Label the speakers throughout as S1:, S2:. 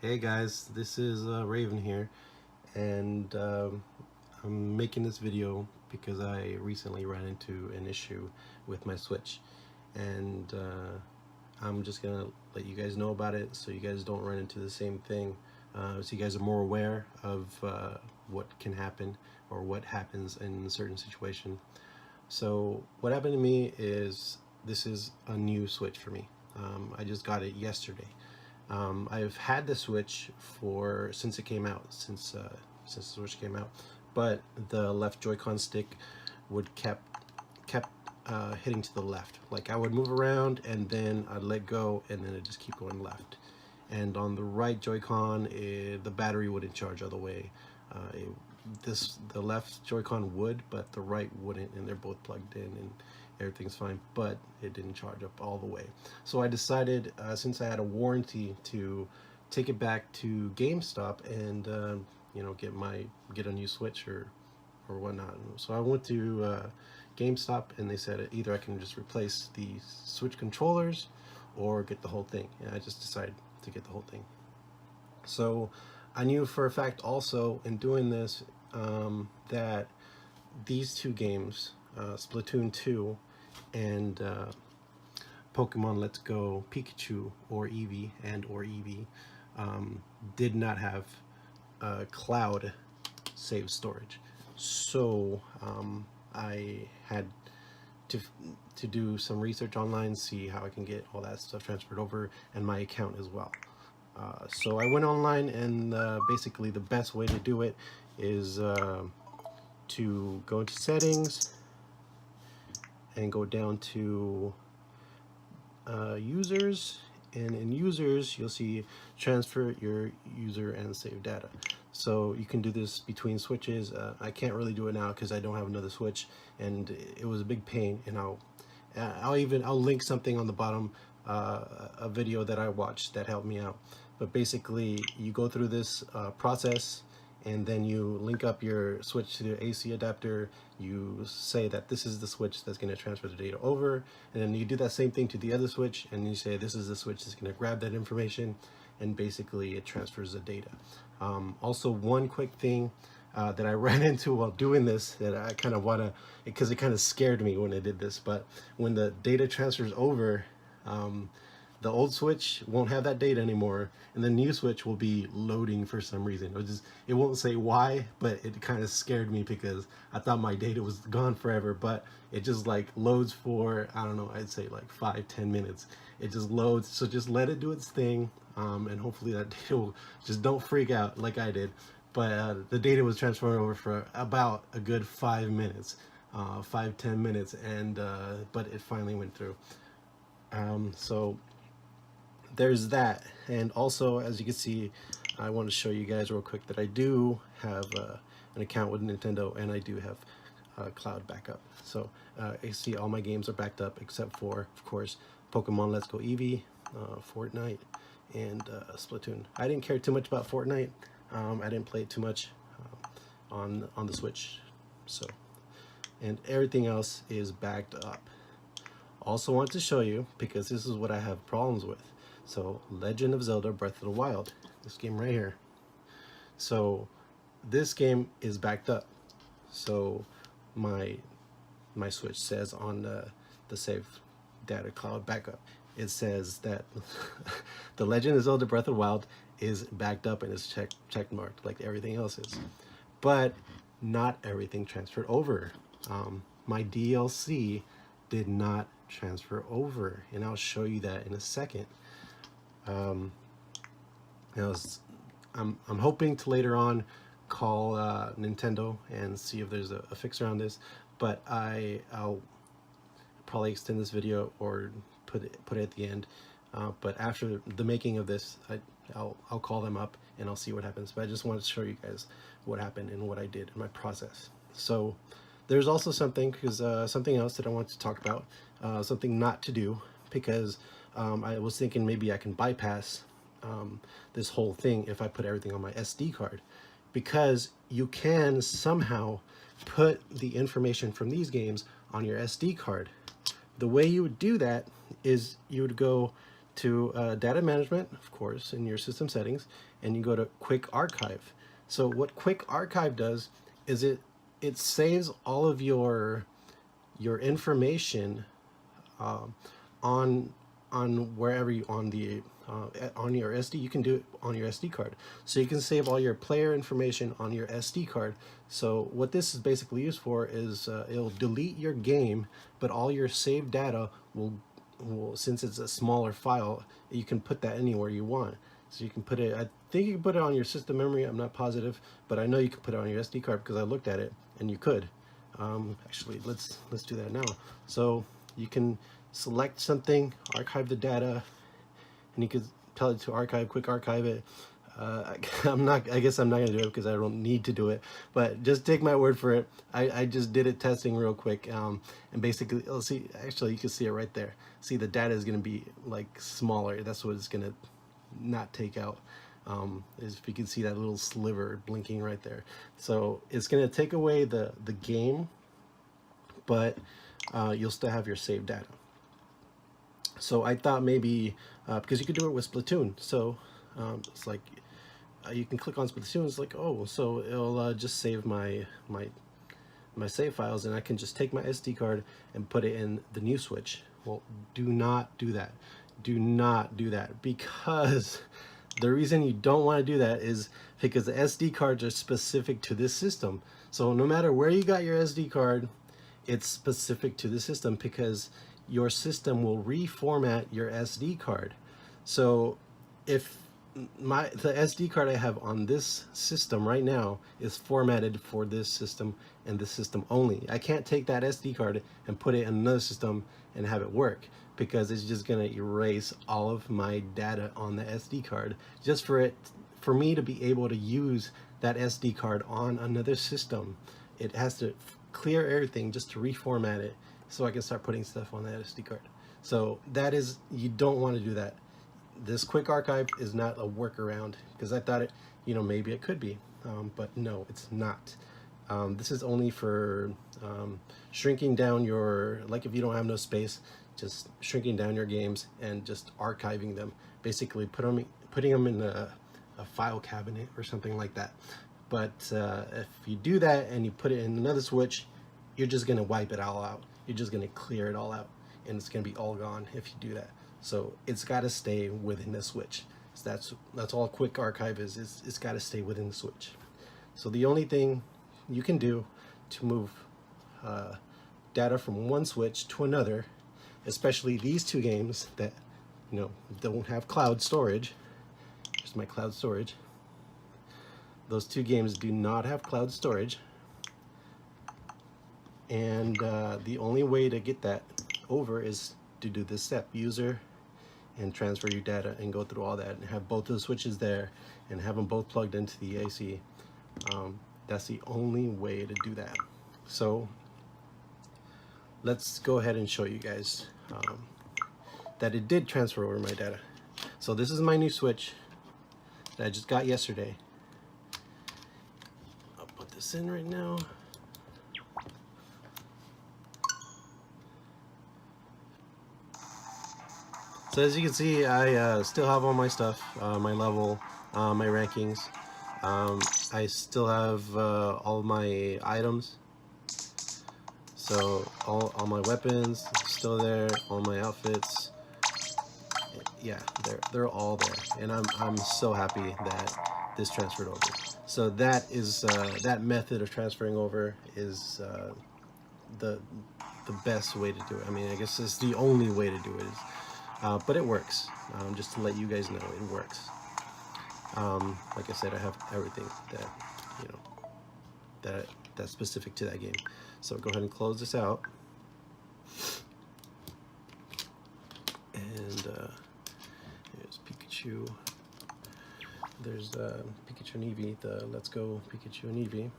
S1: Hey guys, this is Raven here, and I'm making this video because I recently ran into an issue with my Switch, and I'm just gonna let you guys know about it so you guys don't run into the same thing, so you guys are more aware of what can happen or what happens in a certain situation. So what happened to me is this is a new Switch for me. I just got it yesterday. I've had the Switch for since it came out, since the Switch came out, but the left Joy-Con stick would kept hitting to the left. Like I would move around and then I'd let go and then it just keep going left. And on the right Joy-Con, the battery wouldn't charge all the way. The left Joy-Con would, but the right wouldn't, and they're both plugged in and everything's fine, but it didn't charge up all the way. So I decided, since I had a warranty, to take it back to GameStop and get a new Switch or whatnot. So I went to GameStop and they said either I can just replace the Switch controllers or get the whole thing. And I just decided to get the whole thing. So I knew for a fact also in doing this that these two games, Splatoon 2 and Pokemon Let's Go Pikachu or Eevee, did not have cloud save storage. So I had to do some research online, see how I can get all that stuff transferred over, and my account as well. So I went online, and basically the best way to do it is to go into settings and go down to users, and in users you'll see transfer your user and save data. So you can do this between switches. I can't really do it now because I don't have another Switch, and it was a big pain. And I'll link something on the bottom, a video that I watched that helped me out. But basically you go through this process, and then you link up your Switch to the AC adapter. You say that this is the Switch that's going to transfer the data over, and then you do that same thing to the other Switch, and you say this is the Switch that's going to grab that information, and basically it transfers the data. Also, one quick thing that I ran into while doing this that I kind of want to, because it kind of scared me when I did this, but when the data transfers over, the old Switch won't have that data anymore, and the new Switch will be loading for some reason. It won't say why, but it kind of scared me because I thought my data was gone forever, but it just like loads for, I don't know, I'd say like 5-10 minutes. It just loads, so just let it do its thing, and hopefully that data will, just don't freak out like I did. But the data was transferring over for about a good 5 minutes, 5-10 minutes, and but it finally went through. So there's that. And also, as you can see, I want to show you guys real quick that I do have an account with Nintendo, and I do have cloud backup. So you see all my games are backed up except for, of course, Pokemon Let's Go Eevee, Fortnite, and Splatoon. I didn't care too much about Fortnite. I didn't play it too much on the Switch. So, and everything else is backed up. Also want to show you, because this is what I have problems with. So Legend of Zelda Breath of the Wild, this game right here. So this game is backed up. So my Switch says on the save data cloud backup, it says that the Legend of Zelda Breath of the Wild is backed up and is check marked like everything else is. But not everything transferred over. My DLC did not transfer over, and I'll show you that in a second. I'm hoping to later on call Nintendo and see if there's a fix around this, but I'll probably extend this video or put it at the end. But after the making of this, I'll call them up and I'll see what happens. But I just wanted to show you guys what happened and what I did in my process. So there's also something else that I want to talk about, something not to do, because I was thinking maybe I can bypass this whole thing if I put everything on my SD card, because you can somehow put the information from these games on your SD card. The way you would do that is you would go to data management, of course, in your system settings, and you go to quick archive. So what quick archive does is it saves all of your information on wherever you on your SD. You can do it on your SD card, so you can save all your player information on your SD card. So what this is basically used for is it'll delete your game, but all your saved data will, since it's a smaller file, you can put that anywhere you want. So you can put it, I think you can put it on your system memory, I'm not positive, but I know you can put it on your SD card because I looked at it and you could. Actually, let's do that now. So you can select something, archive the data, and you could tell it to archive, quick archive it. I guess I'm not gonna do it because I don't need to do it, but just take my word for it. I just did it testing real quick, and basically, let's see, actually you can see it right there. See, the data is gonna be like smaller. That's what it's gonna not take out. Is if you can see that little sliver blinking right there. So it's gonna take away the game, but you'll still have your saved data. So I thought maybe because you could do it with Splatoon, so it's like you can click on Splatoon. It's like, oh, so it'll just save my save files, and I can just take my SD card and put it in the new Switch. Well, do not do that. Do not do that, because the reason you don't want to do that is because the SD cards are specific to this system. So no matter where you got your SD card, it's specific to the system, because your system will reformat your SD card. So if the SD card I have on this system right now is formatted for this system and this system only, I can't take that SD card and put it in another system and have it work, because it's just gonna erase all of my data on the SD card just for me to be able to use that SD card on another system. It has to clear everything just to reformat it so I can start putting stuff on that SD card. So that is, you don't want to do that. This quick archive is not a workaround, because I thought it, maybe it could be, but no, it's not. This is only for shrinking down your, like if you don't have no space, just shrinking down your games and just archiving them. Basically putting them in a file cabinet or something like that. But if you do that and you put it in another Switch, you're just gonna wipe it all out. You're just gonna clear it all out, and it's gonna be all gone if you do that. So it's gotta stay within the Switch. So that's all quick archive is. It's gotta stay within the Switch. So the only thing you can do to move data from one Switch to another, especially these two games that don't have cloud storage. Here's my cloud storage. Those two games do not have cloud storage, and the only way to get that over is to do this step, user, and transfer your data and go through all that and have both of the switches there and have them both plugged into the AC. That's the only way to do that. So let's go ahead and show you guys that it did transfer over my data. So this is my new Switch that I just got yesterday. I'll put this in right now. So as you can see, I still have all my stuff, my level, my rankings. I still have all my items. So all my weapons still there, all my outfits. Yeah, they're all there, and I'm so happy that this transferred over. So that is that method of transferring over is the best way to do it. I mean, I guess it's the only way to do it. But it works. Just to let you guys know, it works. Like I said, I have everything that that's specific to that game. So go ahead and close this out. And here's Pikachu. There's Pikachu and Eevee, the Let's Go Pikachu and Eevee.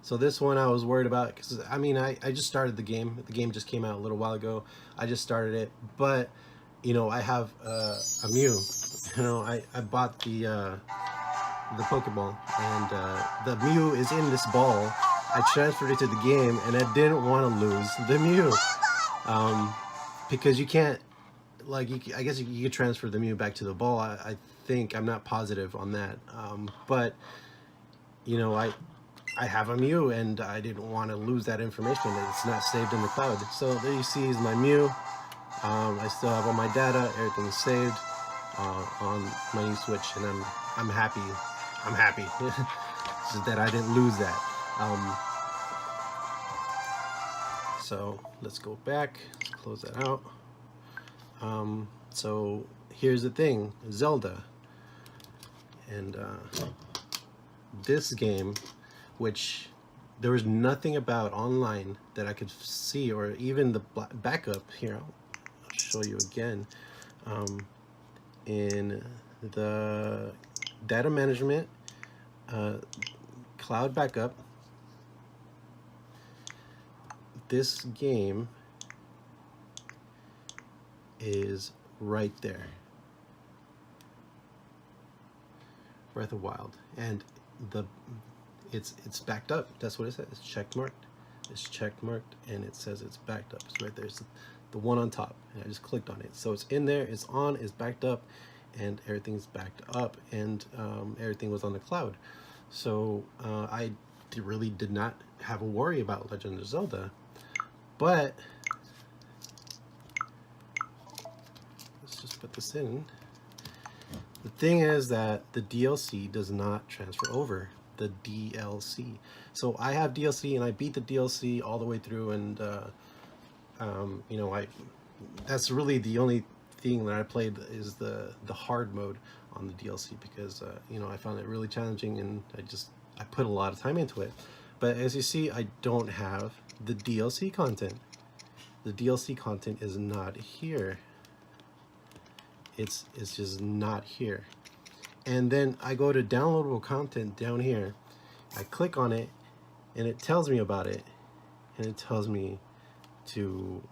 S1: So this one I was worried about, because I mean, I just started the game. The game just came out a little while ago. I just started it, but I have a Mew. I bought the Pokeball, and the Mew is in this ball. I transferred it to the game, and I didn't want to lose the Mew, because you can't like I guess you could transfer the Mew back to the ball. I think I'm not positive on that, but you know, I have a Mew and I didn't want to lose that information. It's not saved in the cloud. So there you see is my Mew. I still have all my data. Everything's saved on my new Switch, and I'm happy. I'm happy. It's just that I didn't lose that. So let's go back. Let's close that out. So here's the thing, Zelda, and this game, which there was nothing about online that I could see, or even the backup. Here, I'll show you again. In the data management, cloud backup, this game is right there. Breath of Wild, and it's backed up. That's what it says. It's check marked. It's check marked, and it says it's backed up. It's right there. It's the one on top, and I just clicked on it. So it's in there. It's on. It's backed up, and everything's backed up, and everything was on the cloud. So I really did not have a worry about Legend of Zelda, but let's just put this in. The thing is that the DLC does not transfer over. The DLC. So I have DLC and I beat the DLC all the way through, and you know, that's really the only thing that I played is the hard mode on the DLC, because you know, I found it really challenging, and I put a lot of time into it. But as you see, I don't have the DLC content. The DLC content is not here. It's just not here. And then I go to downloadable content down here. I click on it, and it tells me about it, and it tells me to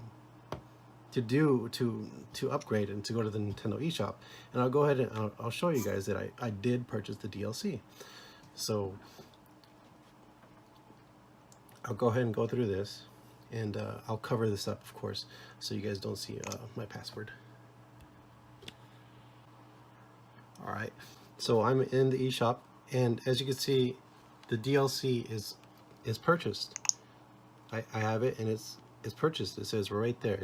S1: upgrade and to go to the Nintendo eShop. And I'll go ahead and I'll show you guys that I did purchase the DLC. So I'll go ahead and go through this, and I'll cover this up, of course, so you guys don't see my password. All right, so I'm in the eShop, and as you can see, the DLC is purchased. I have it, and it's purchased. It says right there,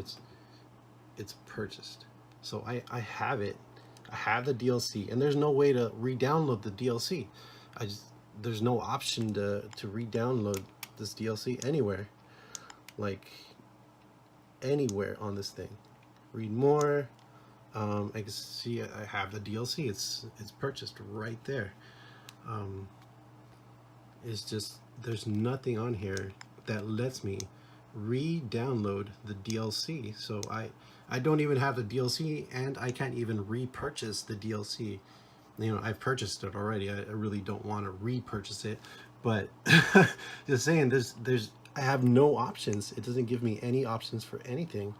S1: it's purchased. So I have it. I have the DLC, and there's no way to re-download the DLC. There's no option to re-download this DLC anywhere, like anywhere on this thing. Read more. I can see I have the DLC. It's purchased right there. It's just there's nothing on here that lets me re-download the DLC. So I don't even have the DLC, and I can't even repurchase the DLC. You know, I've purchased it already. I really don't want to repurchase it, but just saying, I have no options. It doesn't give me any options for anything,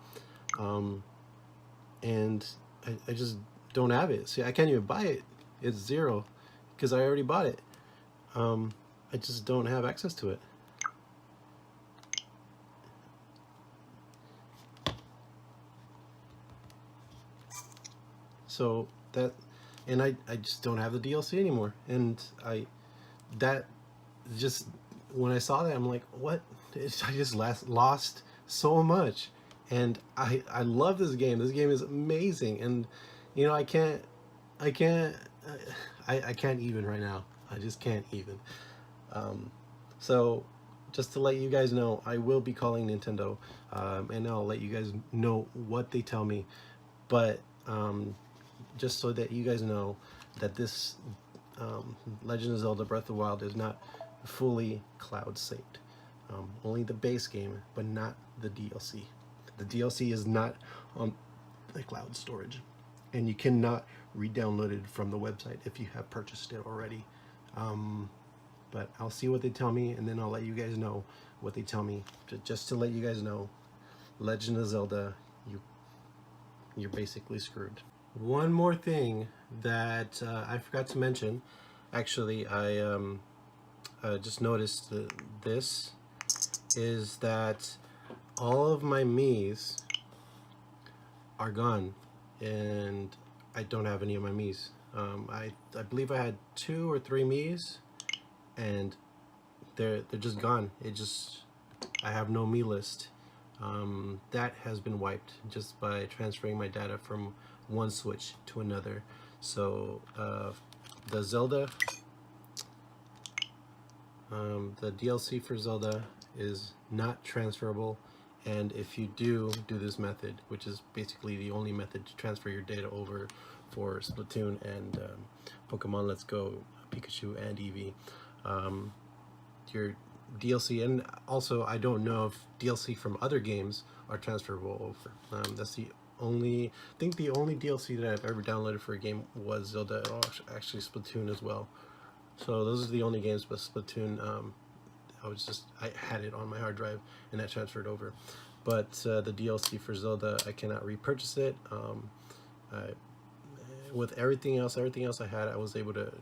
S1: and I just don't have it. See, I can't even buy it. It's zero because I already bought it. I just don't have access to it. So that, and I just don't have the DLC anymore. And that just, when I saw that, I'm like, what? I just lost so much. And I love this game. This game is amazing. And you know, I can't even right now. I just can't even. So just to let you guys know, I will be calling Nintendo, and I'll let you guys know what they tell me. But just so that you guys know that this Legend of Zelda Breath of the Wild is not fully cloud saved. Only the base game, but not the DLC. The DLC is not on the cloud storage, and you cannot re-download it from the website if you have purchased it already. But I'll see what they tell me, and then I'll let you guys know what they tell me. Just to let you guys know, Legend of Zelda, you're basically screwed. One more thing that I forgot to mention. Actually, I just noticed this is that all of my Miis are gone. and I don't have any of my Miis. I believe I had 2 or 3 Miis, and they're just gone. I have no Mii list. That has been wiped just by transferring my data from one Switch to another. So the Zelda, the DLC for Zelda is not transferable, and if you do this method, which is basically the only method to transfer your data over for Splatoon and Pokemon Let's Go, Pikachu and Eevee, your DLC, and also I don't know if DLC from other games are transferable over. That's the only, I think the only DLC that I've ever downloaded for a game was Zelda, actually Splatoon as well. So those are the only games, but Splatoon, I had it on my hard drive and that transferred over. But the DLC for Zelda, I cannot repurchase it. With everything else I had, I was able to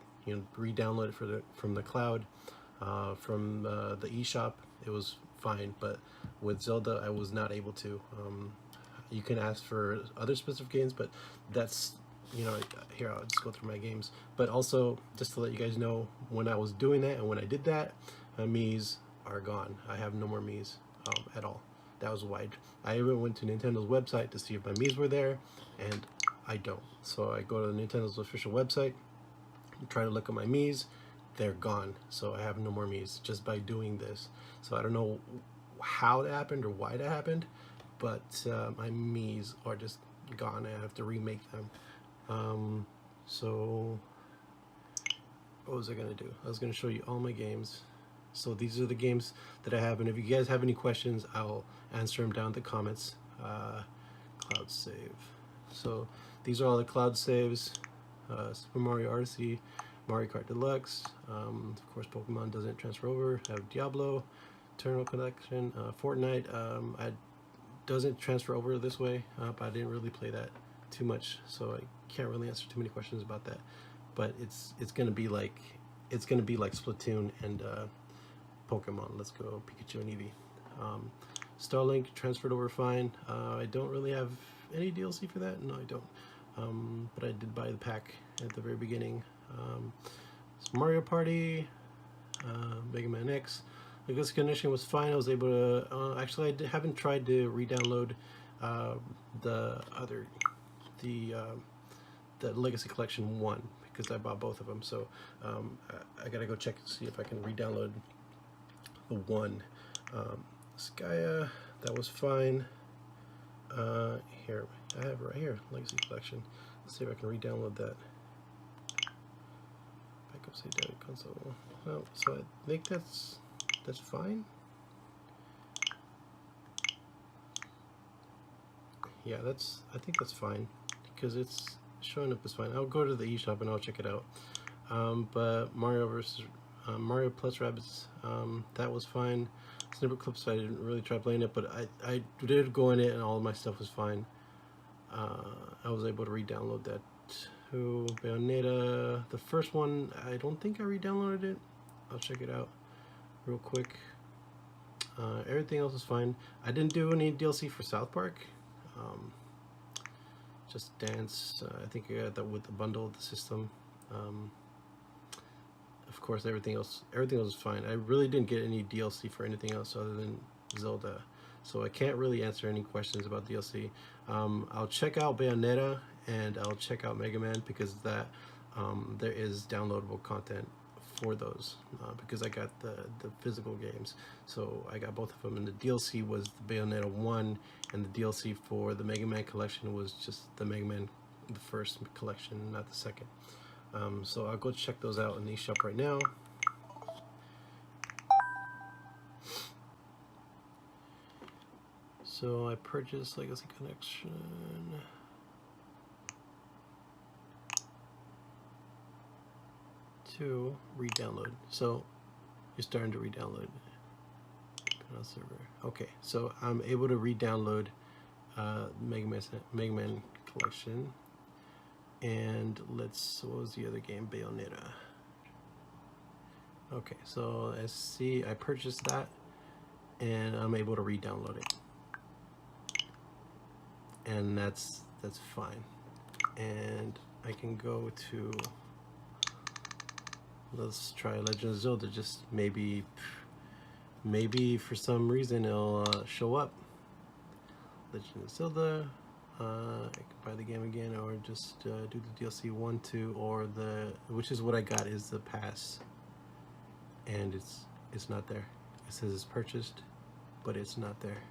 S1: re-download it from the cloud, from the eShop. It was fine, but with Zelda, I was not able to. You can ask for other specific games, but that's, here, I'll just go through my games. But also, just to let you guys know, when I was doing that and when I did that, my Miis are gone. I have no more Miis at all. That was wide. I even went to Nintendo's website to see if my Miis were there, and I don't. So I go to Nintendo's official website, try to look at my Miis, they're gone. So I have no more Miis just by doing this. So I don't know how that happened or why that happened, but my Miis are just gone. I have to remake them. So what was I gonna do? I was gonna show you all my games. So these are the games that I have, and if you guys have any questions, I'll answer them down in the comments. Cloud save. So these are all the cloud saves. Super Mario Odyssey, Mario Kart Deluxe, of course Pokemon doesn't transfer over. I have Diablo, Eternal Collection, Fortnite. I doesn't transfer over this way, but I didn't really play that too much, so I can't really answer too many questions about that. But it's gonna be like Splatoon and Pokemon Let's Go, Pikachu and Eevee. Starlink transferred over fine. I don't really have any DLC for that. No, I don't. But I did buy the pack at the very beginning. Mario Party, Mega Man X. I guess connection was fine. I was able to. Actually, I haven't tried to re-download the Legacy Collection 1 because I bought both of them. So I gotta go check to see if I can re-download the 1. Skya, that was fine. Here, I have it right here, Legacy Collection. Let's see if I can re-download that. Backup save data console. Well, so I think that's fine. Yeah, I think that's fine because it's showing up as fine. I'll go to the eShop and I'll check it out. But Mario plus Rabbids, that was fine. Snippet Clips, I didn't really try playing it, but I did go in it and all of my stuff was fine. I was able to re-download that to Bayonetta. The first one, I don't think I re-downloaded it. I'll check it out real quick. Everything else is fine. I didn't do any DLC for South Park. Just Dance. I think I got that with the bundle of the system. Of course, everything else is fine. I really didn't get any DLC for anything else other than Zelda, so I can't really answer any questions about DLC. I'll check out Bayonetta and I'll check out Mega Man because that there is downloadable content for those because I got the physical games, so I got both of them. And the DLC was the Bayonetta 1, and the DLC for the Mega Man collection was just the Mega Man, the first collection, not the second. So I'll go check those out in the eShop right now. So I purchased Legacy Collection. To re-download. So you're starting to re-download on server. Okay, so I'm able to re-download Mega Man Collection. And what was the other game? Bayonetta. Okay, so I see I purchased that and I'm able to re-download it. And that's fine. and I can go to, let's try Legend of Zelda. Just maybe for some reason it'll show up. Legend of Zelda. I can buy the game again, or just do the DLC 1, 2, or which is what I got, is the pass, and it's not there. It says it's purchased, but it's not there.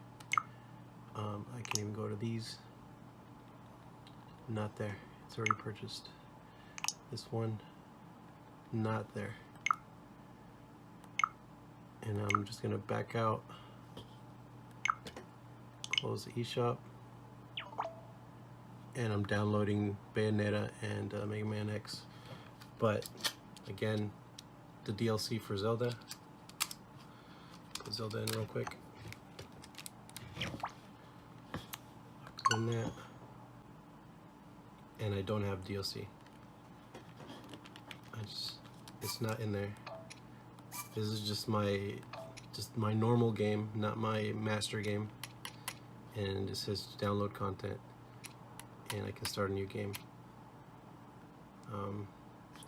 S1: I can even go to these. Not there. It's already purchased. This one, not there. And I'm just gonna back out, close the eShop, and I'm downloading Bayonetta and Mega Man X. But again, the DLC for Zelda. Put Zelda in real quick. In that, and I don't have DLC. It's not in there. This is just my normal game, not my master game. And it says download content, and I can start a new game.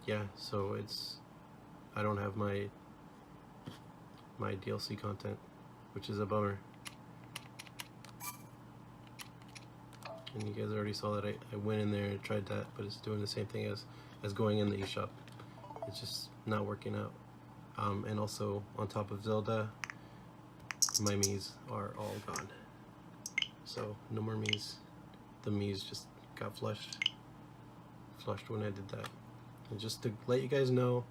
S1: Yeah, so I don't have my DLC content, which is a bummer. And you guys already saw that I went in there and tried that, but it's doing the same thing as going in the eShop. It's just not working out. And also, on top of Zelda, my Miis are all gone. So no more Miis. The Miis just got flushed when I did that. And just to let you guys know,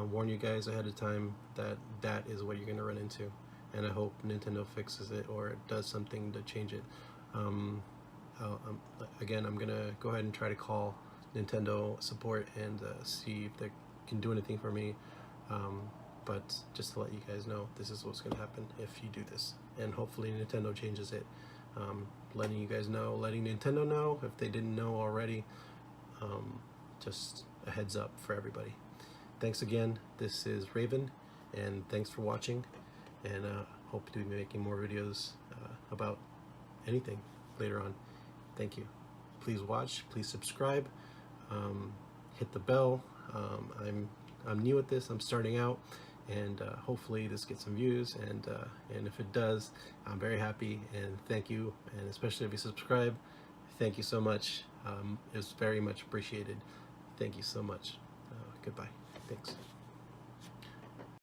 S1: warn you guys ahead of time that is what you're gonna run into. And I hope Nintendo fixes it or does something to change it. Again, I'm gonna go ahead and try to call Nintendo support and see if they can do anything for me. But just to let you guys know, this is what's gonna happen if you do this, and hopefully Nintendo changes it. Letting you guys know, letting Nintendo know if they didn't know already. Just a heads up for everybody. Thanks again. This is Raven, and thanks for watching. And hope to be making more videos about anything later on. Thank you. Please watch. Please subscribe. Hit the bell. I'm new at this. I'm starting out, and hopefully this gets some views. And if it does, I'm very happy. And thank you. And especially if you subscribe, thank you so much. It's very much appreciated. Thank you so much. Goodbye. Thanks.